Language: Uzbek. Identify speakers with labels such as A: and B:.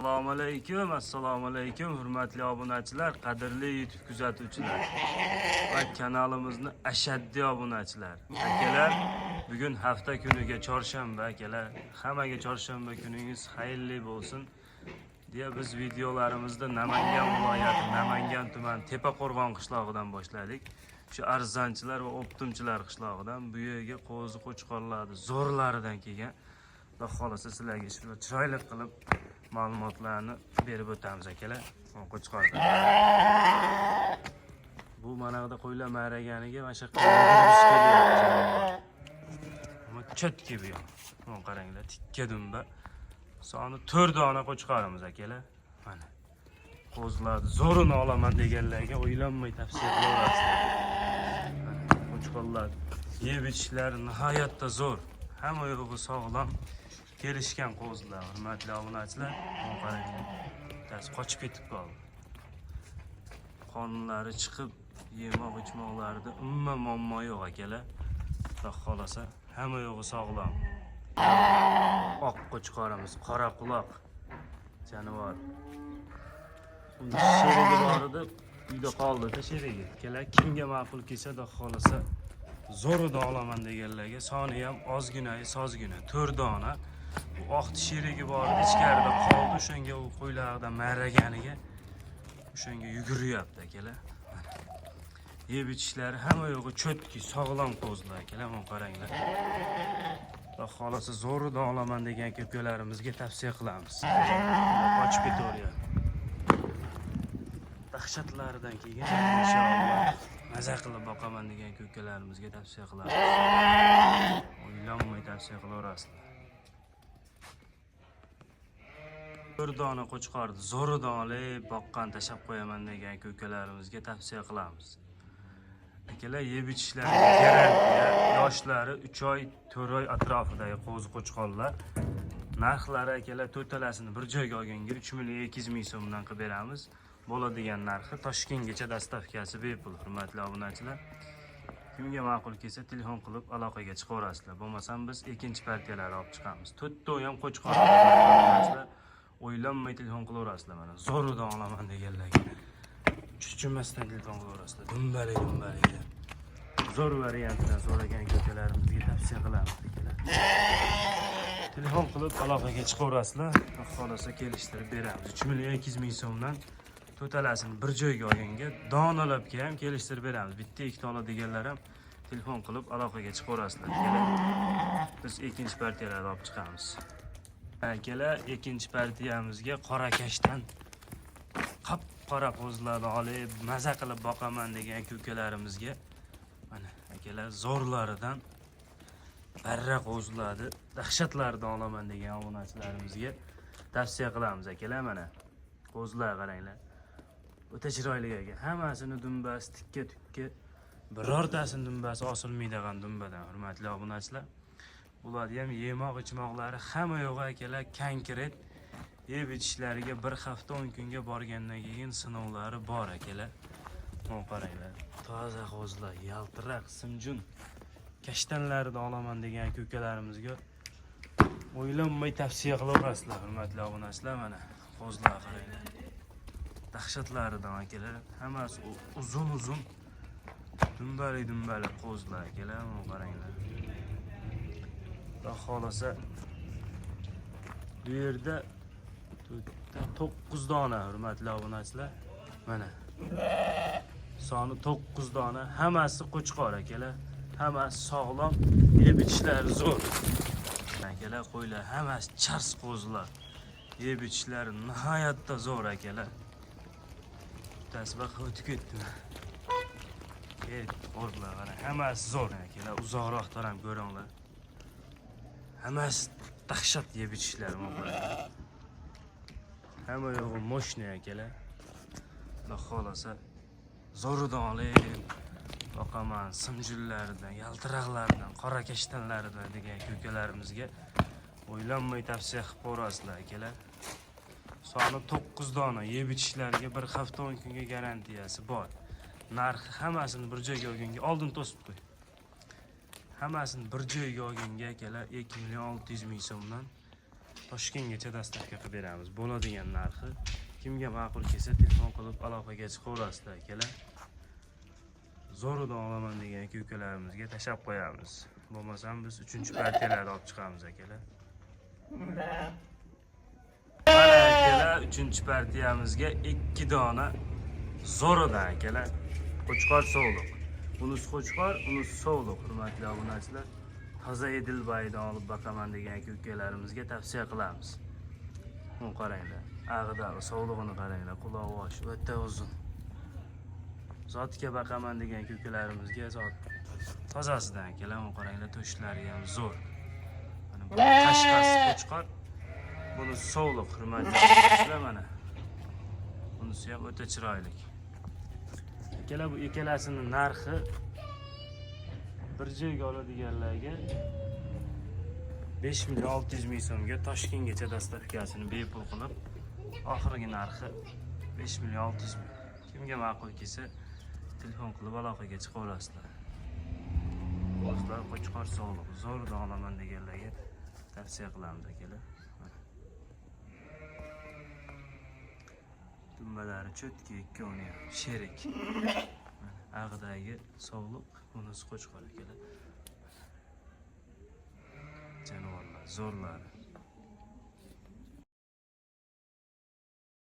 A: Assalomu alaykum, hurmatli obunachilar, qadrli YouTube kuzatuvchilar va kanalimizni ashaddiy obunachilar. Akalar, bugun hafta kuniga chorshanba, akalar, hammaga chorshanba kuningiz xayrli bo'lsin. Deya biz videolarimizda Namangan viloyati, Namangan tumani Tepaqo'rg'on qishlog'idan boshladik. Shu arzonchilar va optimchilar qishlog'idan bu yerga qo'zi qo'chqorlarni zo'rlaridan kelgan. Xudo xolasa sizlarga shu chiroyli qilib ma'lumotlarni berib o'tamiz akalar. Qo'chqorlar. Bu manaqada qo'ylar ma'raganiga mana shu qilib kelyapti. Ammo chet gibi yo'q. Mana qaranglar, tikka dumba. Soni 4 dona qo'chqorimiz akalar. Mana. Qo'zlarni zo'rini olaman deganlarga o'ylanmay tavsiya qilaverasizlar. Qo'chqorlar yeb ichishlari nihoyatda zo'r. Hamma yo'g'i sog'lom. Kelishgan qo'zlar, hurmatli obunachilar, mana qaranglar. Bittasi qochib ketib qoldi. Qonlari chiqib, yemoq ichmoqlarida umuman muammo yo'q akalar. Xudo xolasa hamma yo'g'i sog'lom. Oq qo'chqorimiz, qora quloq jonivor. Unda sherigi bor edi, uyda qoldi-da sherigi. Akalar kimga ma'qul kelsa, xudo xolasa zo'rida olaman deganlarga soni ham ozgina, sozgina 4 dona. Bu oq sherigi bor edi, ichkarida qoldi, o'shanga u qo'ylardan ma'raganiga o'shanga yuguryapti akalar. Yeb ichishlari hamma yo'g'i cho'tki, sog'lom qo'zlar akalar, mana qaranglar. Xudo xolasa zo'rida olaman degan ko'kalarimizga tavsiya qilamiz. Qochib ketaveryapti. Dahshatlaridan kelgan inshaalloh maza qilib boqaman degan ko'kalarimizga tavsiya qilamiz. O'ylanmay tavsiya qilaverasizlar. Bir dona qo'chqorni zo'ridan olib boqqan tashab qo'yaman degan ko'kalarimizga tavsiya qilamiz. Akalar yeb ichishlari garantiya, yoshlari 3 oy, 4 oy atrofidagi qo'zi qo'chqorlar. Narxlari akalar to'talasini bir joyga olganga 3.200.000 so'mdan qilib beramiz. Bo'ladigan narxi Toshkentgacha dastavkasi bepul, hurmatli obunachilar. Kimga ma'qul kelsa telefon qilib aloqaga chiqaverasizlar. Bo'lmasam biz ikkinchi partiyalarni olib chiqamiz. 4 ta ham qo'chqor obunachilar. O'ylanmay telefon qilaverasizlar mana. Zo'ridan olaman deganlarga. Chuchunmasdan telefon qilaverasizlar. Dumbali. Zo'r variantdan so'ragan ko'kalarimizga tavsiya qilamiz akalar. Telefon qilib aloqaga chiqaverasizlar. Xolasa kelishtirib beramiz. 3.200.000 so'mdan to'talasini bir joyga olganga donalabga ham kelishtirib beramiz. Bitta ikkita oladiganlar ham telefon qilib aloqaga chiqaverasizlar. Biz ikkinchi partiyalarni olib chiqamiz. Akalar, ikkinchi partiyamizga qora kashdan qop-qora qo'zlarni olib maza qilib boqaman degan ko'kalarimizga mana akalar zo'rlaridan barra qo'zlarni dahshatlardan olaman degan obunachilarimizga tavsiya qilamiz akalar. Mana qo'zlar qaranglar. O'ta chiroyli aka. Hammasini dumbasi tikka-tukka, birortasini dumbasi osilmaydigan dumbadan, hurmatli obunachilar. Bularni ham yemoq ichmoqlari hamma yo'g'i akalar konkret. Yeb ichishlariga bir hafta 10 kunga borgandan keyin sinovlari bor akalar. Mana qaranglar. Toza qo'zlar, yaltiroq, simjun kashtanlarni olaman degan ko'kalarimizga o'ylanmay tavsiya qilaverasizlar, hurmatli obunachilar. Mana qo'zlar qaranglar. Dahshatlaridan akalar, hammasi uzun dumbali qo'zlar akalar. Mana qaranglar. Xudo xolasa bu yerda 9 dona, hurmatli obunachilar. Mana soni 9 dona, hammasi qo'chqor akalar. Hammasi sog'lom, yeb ichishlari zo'r. Akalar, qo'ylar hammasi chars qo'zlar. Yeb ichishlari nihoyatda zo'r akalar. Tasbih o'tib ketdi. Qo'zlar qarang, hammasi zo'r akalar. Uzoqroqdan ham ko'ringlar. Hammasi dahshat yeb ichishlari mana. Hamma yo'g'i moshni akalar. Xudo xolasa zo'ridan olib boqaman, simjunlaridan, yaltiroqlaridan, qora kashtanlaridan degan ko'kalarimizga o'ylanmay tavsiya qilib qo'yasizlar akalar. Soni 9 dona, yeb ichishlariga bir hafta 10 kunga garantiyasi bor. Narxi hammasini bir joyga olganga oldin to'sib qo'y. Hammasini bir joyga olganga akalar 2.600.000 so'mdan Toshkentgacha dostavka qilib beramiz. Bo'ladigan narxi kimga ma'qul kelsa telefon qilib aloqaga chiqaverasizlar akalar. Zo'ridan olaman degan ukalarimizga tashab qo'yamiz. Bo'lmasam biz 3-partiyalarni olib chiqamiz akalar. Mana akalar 3-partiyamizga 2 dona zo'ridan akalar. Qo'chqor so'liq. Bunisi qo'chqor, unisi so'liq. Hurmatli obunachilar, toza Edilbaydan olib boqaman degan ukalarimizga tavsiya qilamiz. Buni qaranglar. Ag'idagi so'lig'ini qaranglar, quloq oshi o'ta uzun. Zotga boqaman degan ukalarimizga zot tozasidan akalar, buni qaranglar, to'shlari ham zo'r. Mana bu qashqasi qo'chqor. Buni so'liq, hurmatli obunachilar mana. Bunisi ham o'ta chiroyli. Akalar, bu ikkalasining narxi bir joyga oladiganlarga 5.600.000 so'mga Toshkentgacha dostavkasini bepul qilib, oxirgi narxi 5.600.000. Kimga ma'qul kelsa telefon qilib aloqaga chiqaverasizlar. O'zlar qo'chqor sog'liq, zo'r olaman deganlarga tavsiya qilamiz akalar. Dumbalari cho'tki, ikkoni ham sherik. Ag'idagi sog'liq, bunisi qo'chqor akalar. Jonivorlar, zo'rlar.